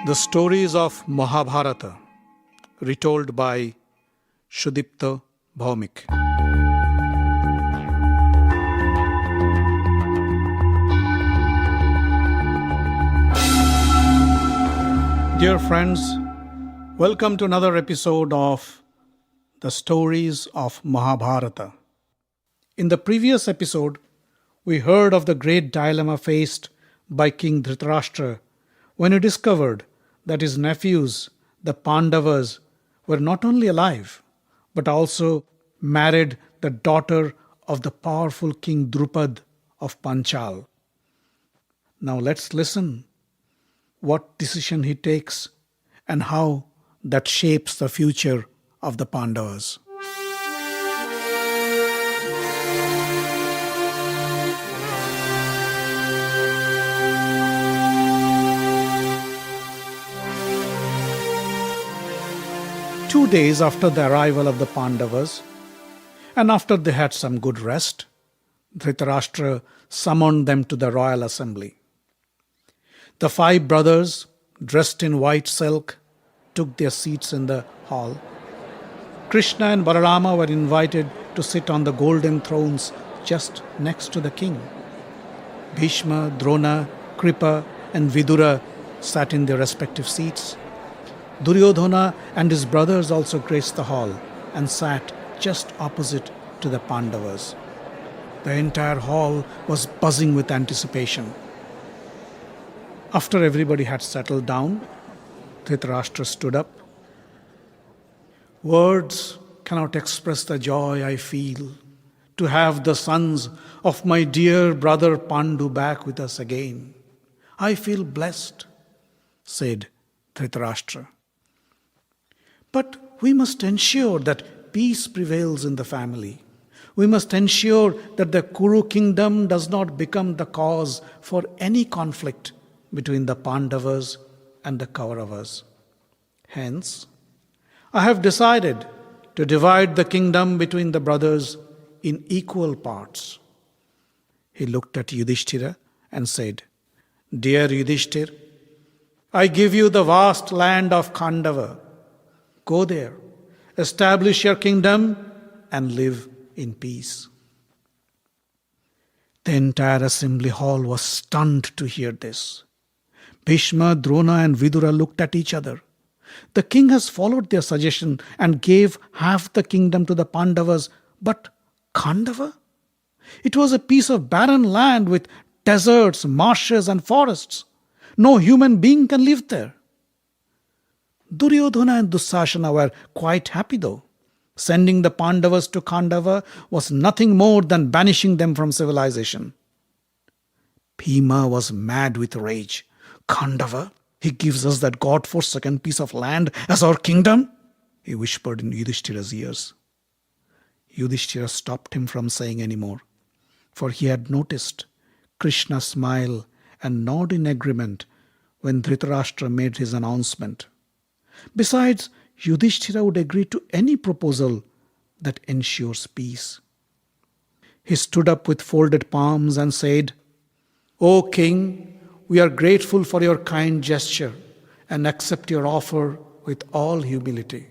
The stories of Mahabharata, retold by Sudipta, Bhawmik. Dear friends, welcome to another episode of The Stories of Mahabharata. In the previous episode, we heard of the great dilemma faced by King Dhritarashtra when he discovered that his nephews, the Pandavas, were not only alive, but also married the daughter of the powerful King Drupad of Panchal. Now let's listen what decision he takes and how that shapes the future of the Pandavas. Two days after the arrival of the Pandavas, and after they had some good rest, Dhritarashtra summoned them to the royal assembly. The five brothers, dressed in white silk, took their seats in the hall. Krishna and Balarama were invited to sit on the golden thrones just next to the king. Bhishma, Drona, Kripa, and Vidura sat in their respective seats. Duryodhana and his brothers also graced the hall and sat just opposite to the Pandavas. The entire hall was buzzing with anticipation. After everybody had settled down, Dhritarashtra stood up. Words cannot express the joy I feel to have the sons of my dear brother Pandu back with us again. I feel blessed, said Dhritarashtra. But we must ensure that peace prevails in the family. We must ensure that the Kuru kingdom does not become the cause for any conflict between the Pandavas and the Kauravas. Hence, I have decided to divide the kingdom between the brothers in equal parts. He looked at Yudhishthira and said, Dear Yudhishthir, I give you the vast land of Khandava. Go there, establish your kingdom, and live in peace. The entire assembly hall was stunned to hear this. Bhishma, Drona, and Vidura looked at each other. The king has followed their suggestion and gave half the kingdom to the Pandavas, but Khandava? It was a piece of barren land with deserts, marshes, and forests. No human being can live there. Duryodhana and Dusasana were quite happy though. Sending the Pandavas to Khandava was nothing more than banishing them from civilization. Bhima was mad with rage. Khandava? He gives us that God-forsaken piece of land as our kingdom? He whispered in Yudhishthira's ears. Yudhishthira stopped him from saying any more, for he had noticed Krishna smile and nod in agreement when Dhritarashtra made his announcement. Besides, Yudhishthira would agree to any proposal that ensures peace. He stood up with folded palms and said, O king, we are grateful for your kind gesture and accept your offer with all humility.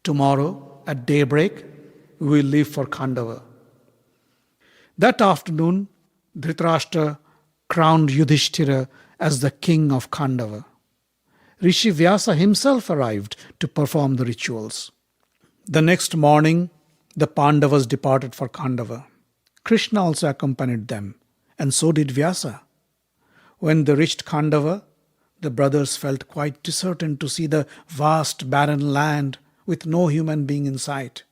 Tomorrow at daybreak, we will leave for Khandava. That afternoon, Dhritarashtra crowned Yudhishthira as the king of Khandava. Rishi Vyasa himself arrived to perform the rituals. The next morning, the Pandavas departed for Khandava. Krishna also accompanied them, and so did Vyasa. When they reached Khandava, the brothers felt quite disheartened to see the vast barren land with no human being in sight.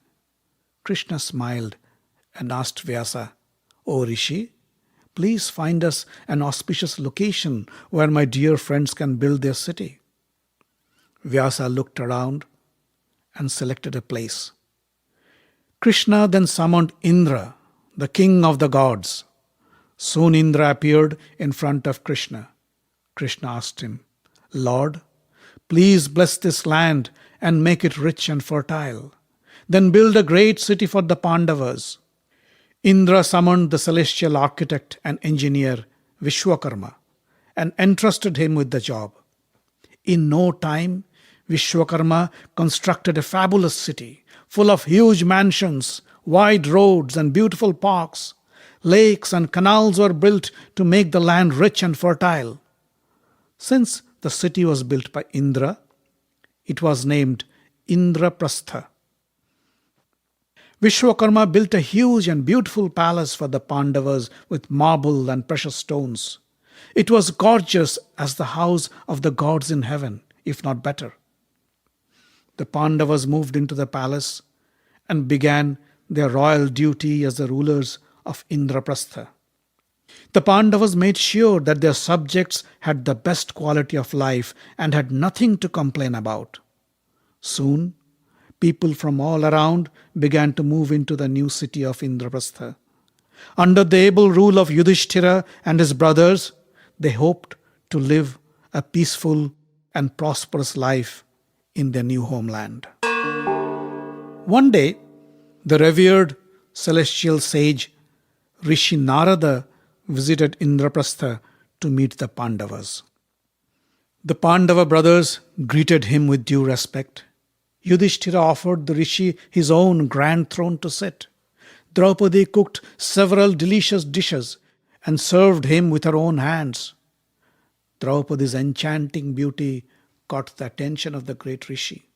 Krishna smiled and asked Vyasa, O Rishi, please find us an auspicious location where my dear friends can build their city. Vyasa looked around and selected a place. Krishna then summoned Indra, the king of the gods. Soon Indra appeared in front of Krishna. Krishna asked him, Lord, please bless this land and make it rich and fertile. Then build a great city for the Pandavas. Indra summoned the celestial architect and engineer Vishwakarma and entrusted him with the job. In no time, Vishwakarma constructed a fabulous city full of huge mansions, wide roads, and beautiful parks. Lakes and canals were built to make the land rich and fertile. Since the city was built by Indra, it was named Indraprastha. Vishwakarma built a huge and beautiful palace for the Pandavas with marble and precious stones. It was gorgeous as the house of the gods in heaven, if not better. The Pandavas moved into the palace and began their royal duty as the rulers of Indraprastha. The Pandavas made sure that their subjects had the best quality of life and had nothing to complain about. Soon, people from all around began to move into the new city of Indraprastha. Under the able rule of Yudhishthira and his brothers, they hoped to live a peaceful and prosperous life in their new homeland. One day, the revered celestial sage Rishi Narada visited Indraprastha to meet the Pandavas. The Pandava brothers greeted him with due respect. Yudhishthira offered the Rishi his own grand throne to sit. Draupadi cooked several delicious dishes and served him with her own hands. Draupadi's enchanting beauty caught the attention of the great Rishi.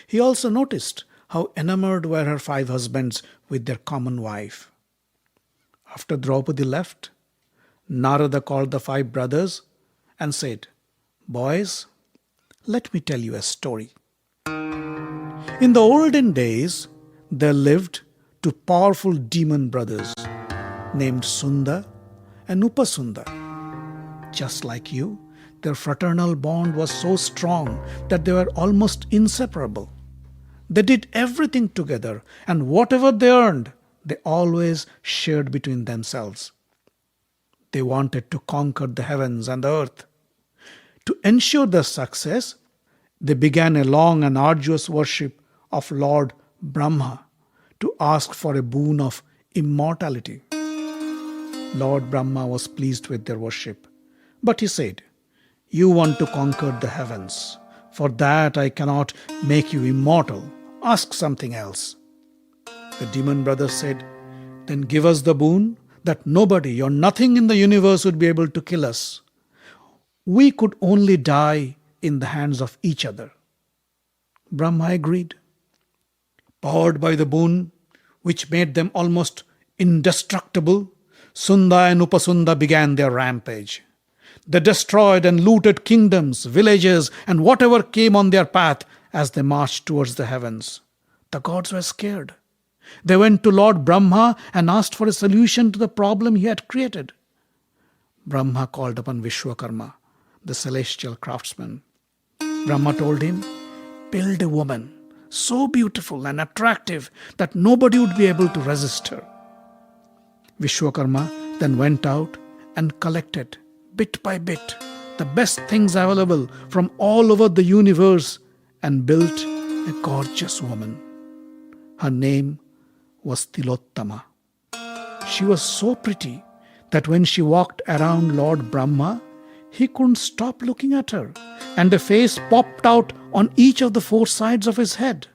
He also noticed how enamored were her 5 husbands with their common wife. After Draupadi left, Narada called the 5 brothers and said, "Boys, let me tell you a story. In the olden days, there lived 2 powerful demon brothers named Sunda and Upasunda. Just like you, their fraternal bond was so strong that they were almost inseparable. They did everything together, and whatever they earned, they always shared between themselves. They wanted to conquer the heavens and the earth. To ensure their success, they began a long and arduous worship of Lord Brahma to ask for a boon of immortality. Lord Brahma was pleased with their worship, but he said, "You want to conquer the heavens. For that I cannot make you immortal. Ask something else." The demon brothers said, "Then give us the boon that nobody or nothing in the universe would be able to kill us. We could only die in the hands of each other." Brahma agreed. Powered by the boon, which made them almost indestructible, Sunda and Upasunda began their rampage. They destroyed and looted kingdoms, villages, and whatever came on their path as they marched towards the heavens. The gods were scared. They went to Lord Brahma and asked for a solution to the problem he had created. Brahma called upon Vishwakarma, the celestial craftsman. Brahma told him, "Build a woman so beautiful and attractive that nobody would be able to resist her." Vishwakarma then went out and collected, bit by bit, the best things available from all over the universe and built a gorgeous woman. Her name was Tilottama. She was so pretty that when she walked around Lord Brahma, he couldn't stop looking at her, and a face popped out on each of the 4 sides of his head.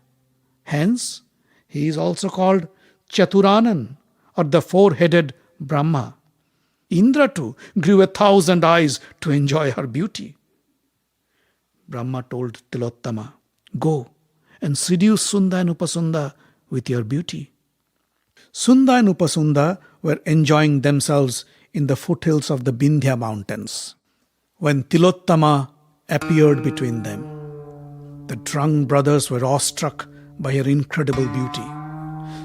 Hence, he is also called Chaturanan, or the 4-headed Brahma. Indra too grew 1,000 eyes to enjoy her beauty. Brahma told Tilottama, "Go and seduce Sunda and Upasunda with your beauty." Sunda and Upasunda were enjoying themselves in the foothills of the Vindhya mountains when Tilottama appeared between them. The drunk brothers were awestruck by her incredible beauty.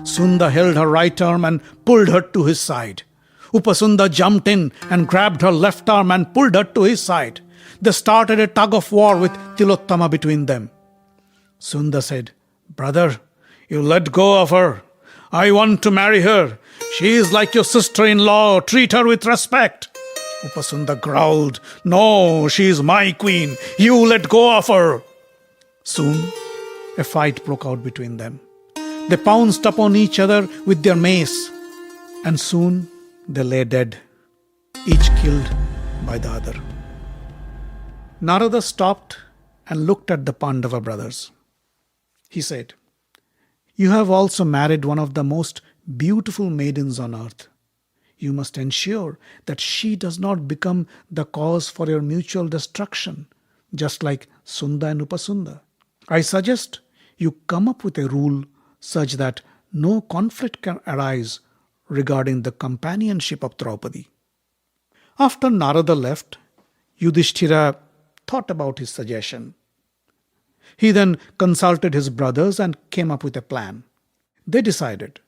Sunda held her right arm and pulled her to his side. Upasunda jumped in and grabbed her left arm and pulled her to his side. They started a tug of war with Tilottama between them. Sunda said, "Brother, you let go of her. I want to marry her. She is like your sister-in-law. Treat her with respect." Upasunda growled, "No, she is my queen. You let go of her." Soon, a fight broke out between them. They pounced upon each other with their mace, and soon they lay dead, each killed by the other. Narada stopped and looked at the Pandava brothers. He said, "You have also married one of the most beautiful maidens on earth. You must ensure that she does not become the cause for your mutual destruction, just like Sunda and Upasunda. I suggest you come up with a rule such that no conflict can arise regarding the companionship of Draupadi." After Narada left, Yudhishthira thought about his suggestion. He then consulted his brothers and came up with a plan. They decided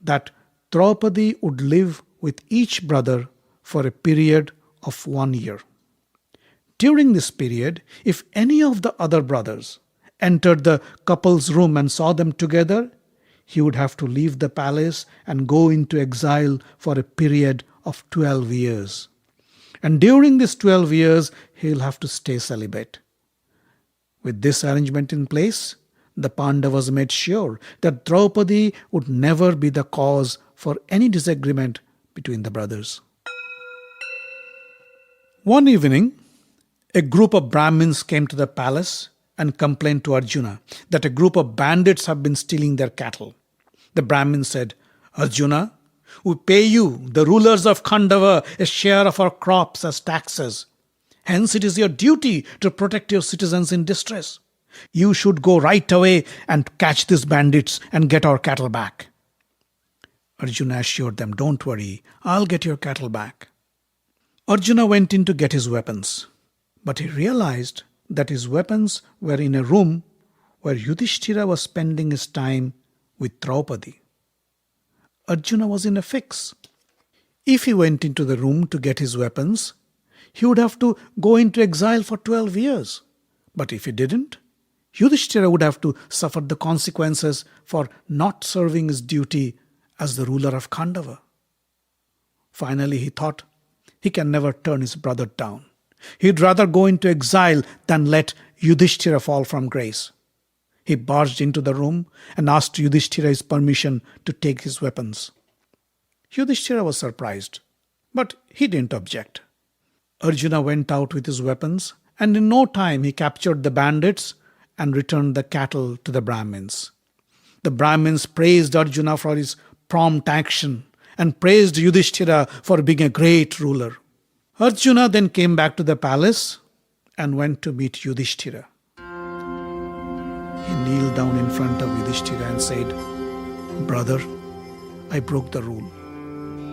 that Draupadi would live with each brother for a period of 1 year. During this period, if any of the other brothers entered the couple's room and saw them together, he would have to leave the palace and go into exile for a period of 12 years. And during these 12 years, he'll have to stay celibate. With this arrangement in place, the Pandavas made sure that Draupadi would never be the cause for any disagreement between the brothers. One evening, a group of Brahmins came to the palace and complained to Arjuna that a group of bandits have been stealing their cattle. The Brahmins said, "Arjuna, we pay you, the rulers of Khandava, a share of our crops as taxes. Hence it is your duty to protect your citizens in distress. You should go right away and catch these bandits and get our cattle back." Arjuna assured them, "Don't worry, I'll get your cattle back." Arjuna went in to get his weapons, but he realized that his weapons were in a room where Yudhishthira was spending his time with Draupadi. Arjuna was in a fix. If he went into the room to get his weapons, he would have to go into exile for 12 years. But if he didn't, Yudhishthira would have to suffer the consequences for not serving his duty as the ruler of Khandava. Finally, he thought he can never turn his brother down. He'd rather go into exile than let Yudhishthira fall from grace. He barged into the room and asked Yudhishthira his permission to take his weapons. Yudhishthira was surprised, but he didn't object. Arjuna went out with his weapons, and in no time he captured the bandits and returned the cattle to the Brahmins. The Brahmins praised Arjuna for his prompt action and praised Yudhishthira for being a great ruler. Arjuna then came back to the palace and went to meet Yudhishthira. He kneeled down in front of Yudhishthira and said, "Brother, I broke the rule.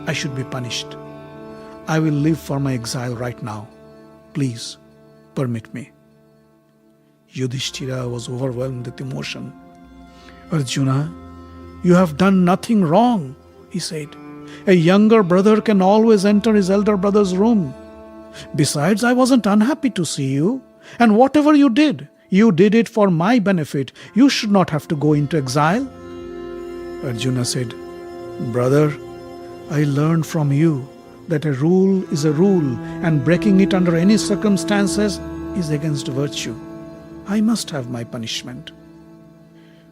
I should be punished. I will live for my exile right now. Please, permit me." Yudhishthira was overwhelmed with emotion. "Arjuna, you have done nothing wrong," he said. "A younger brother can always enter his elder brother's room. Besides, I wasn't unhappy to see you, and whatever you did it for my benefit. You should not have to go into exile." Arjuna said, "Brother, I learned from you that a rule is a rule, and breaking it under any circumstances is against virtue. I must have my punishment."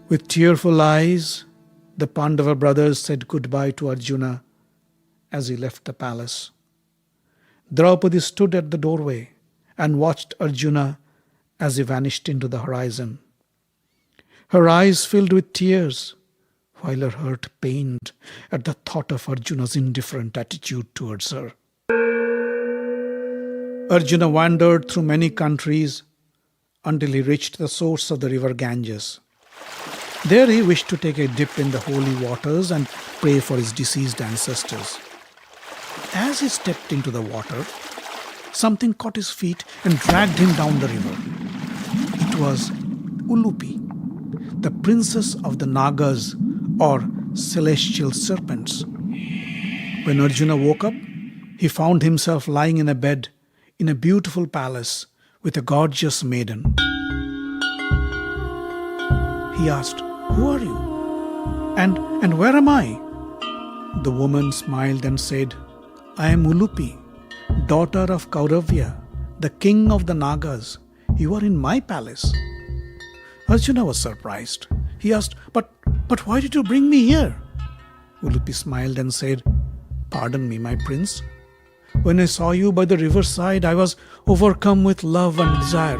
With tearful eyes, the Pandava brothers said goodbye to Arjuna as he left the palace. Draupadi stood at the doorway and watched Arjuna as he vanished into the horizon. Her eyes filled with tears, while her heart pained at the thought of Arjuna's indifferent attitude towards her. Arjuna wandered through many countries until he reached the source of the river Ganges. There he wished to take a dip in the holy waters and pray for his deceased ancestors. As he stepped into the water, something caught his feet and dragged him down the river. It was Ulupi, the princess of the Nagas, or celestial serpents. When Arjuna woke up, he found himself lying in a bed in a beautiful palace with a gorgeous maiden. He asked, "Who are you? And where am I?" The woman smiled and said, "I am Ulupi, daughter of Kauravya, the king of the Nagas. You are in my palace." Arjuna was surprised. He asked, But why did you bring me here?" Ulupi smiled and said, "Pardon me, my prince. When I saw you by the riverside, I was overcome with love and desire.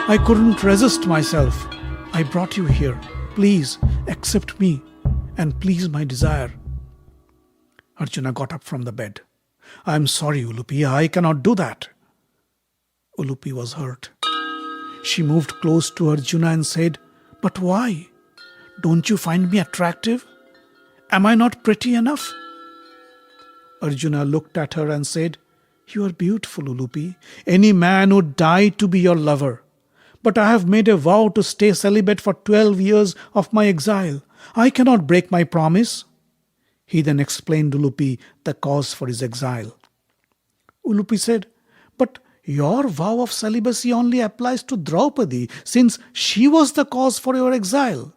I couldn't resist myself. I brought you here. Please accept me and please my desire. Arjuna got up from the bed. I am sorry, Ulupi, I cannot do that. Ulupi was hurt. She moved close to Arjuna and said, But why? Don't you find me attractive? Am I not pretty enough? Arjuna looked at her and said, You are beautiful, Ulupi. Any man would die to be your lover. But I have made a vow to stay celibate for 12 years of my exile. I cannot break my promise. He then explained to Ulupi the cause for his exile. Ulupi said, But your vow of celibacy only applies to Draupadi, since she was the cause for your exile.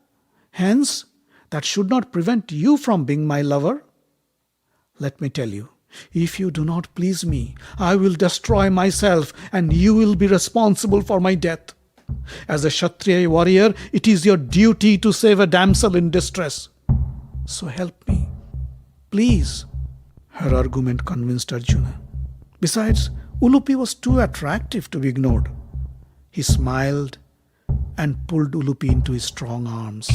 Hence, that should not prevent you from being my lover. Let me tell you, if you do not please me, I will destroy myself and you will be responsible for my death. As a Kshatriya warrior, it is your duty to save a damsel in distress. So help me. Please. Her argument convinced Arjuna. Besides, Ulupi was too attractive to be ignored. He smiled and pulled Ulupi into his strong arms.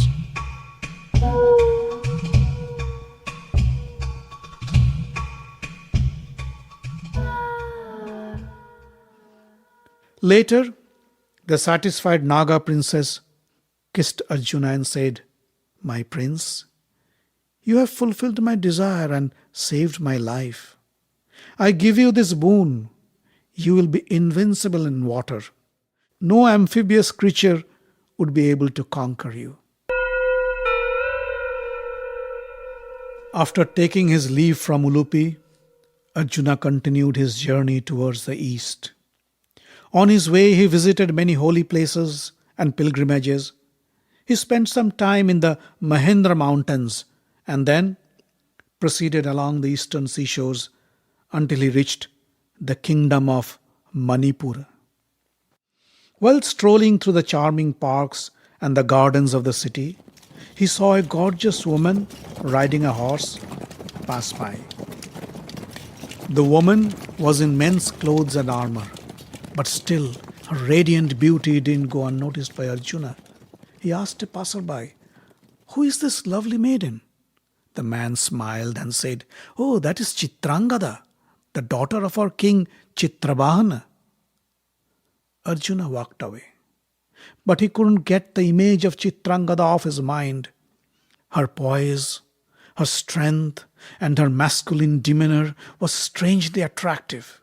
Later, the satisfied Naga princess kissed Arjuna and said, My prince, you have fulfilled my desire and saved my life. I give you this boon. You will be invincible in water. No amphibious creature would be able to conquer you. After taking his leave from Ulupi, Arjuna continued his journey towards the east. On his way, he visited many holy places and pilgrimages. He spent some time in the Mahendra mountains and then proceeded along the eastern seashores until he reached the kingdom of Manipur. While strolling through the charming parks and the gardens of the city, he saw a gorgeous woman riding a horse pass by. The woman was in men's clothes and armor, but still her radiant beauty didn't go unnoticed by Arjuna. He asked a passerby, Who is this lovely maiden? The man smiled and said, Oh, that is Chitrangada, the daughter of our king Chitrabhana. Arjuna walked away, but he couldn't get the image of Chitrangada off his mind. Her poise, her strength, and her masculine demeanor was strangely attractive.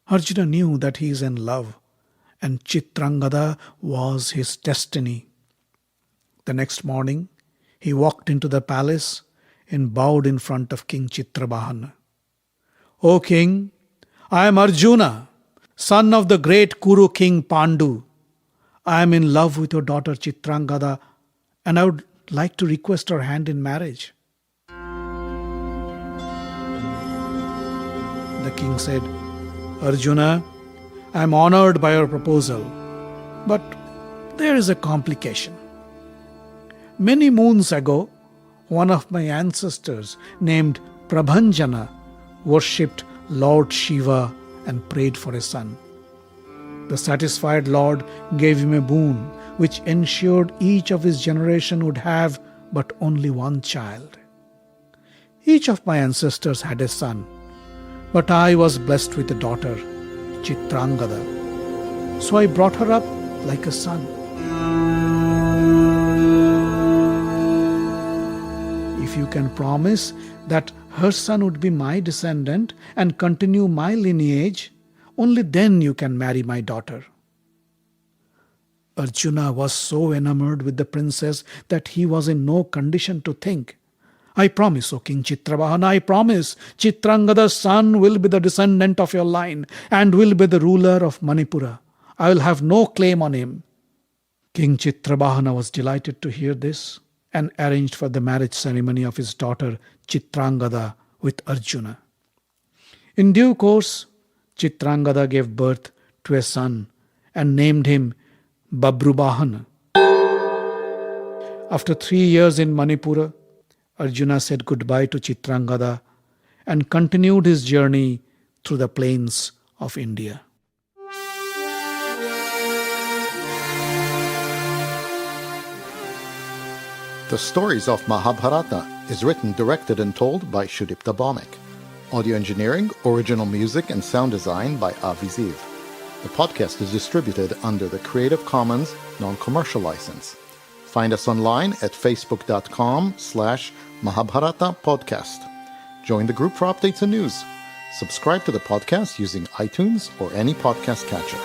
Arjuna knew that he is in love, and Chitrangada was his destiny. The next morning, he walked into the palace and bowed in front of King Chitrabhana. O king, I am Arjuna, son of the great Kuru king Pandu. I am in love with your daughter Chitrangada and I would like to request her hand in marriage. The king said, Arjuna, I am honored by your proposal, but there is a complication. Many moons ago, one of my ancestors named Prabhanjana worshipped Lord Shiva and prayed for a son. The satisfied Lord gave him a boon which ensured each of his generation would have but only one child. Each of my ancestors had a son, but I was blessed with a daughter, Chitrangada. So I brought her up like a son. If you can promise that her son would be my descendant and continue my lineage, only then you can marry my daughter. Arjuna was so enamored with the princess that he was in no condition to think. I promise, O King Chitrabhana, I promise, Chitrangada's son will be the descendant of your line and will be the ruler of Manipura. I will have no claim on him. King Chitrabhana was delighted to hear this and arranged for the marriage ceremony of his daughter Chitrangada with Arjuna. In due course, Chitrangada gave birth to a son and named him Babrubahana. After 3 years in Manipura, Arjuna said goodbye to Chitrangada and continued his journey through the plains of India. The Stories of Mahabharata is written, directed, and told by Sudipta Bhawmik. Audio engineering, original music, and sound design by Avi Ziv. The podcast is distributed under the Creative Commons non-commercial license. Find us online at facebook.com/Mahabharata podcast. Join the group for updates and news. Subscribe to the podcast using iTunes or any podcast catcher.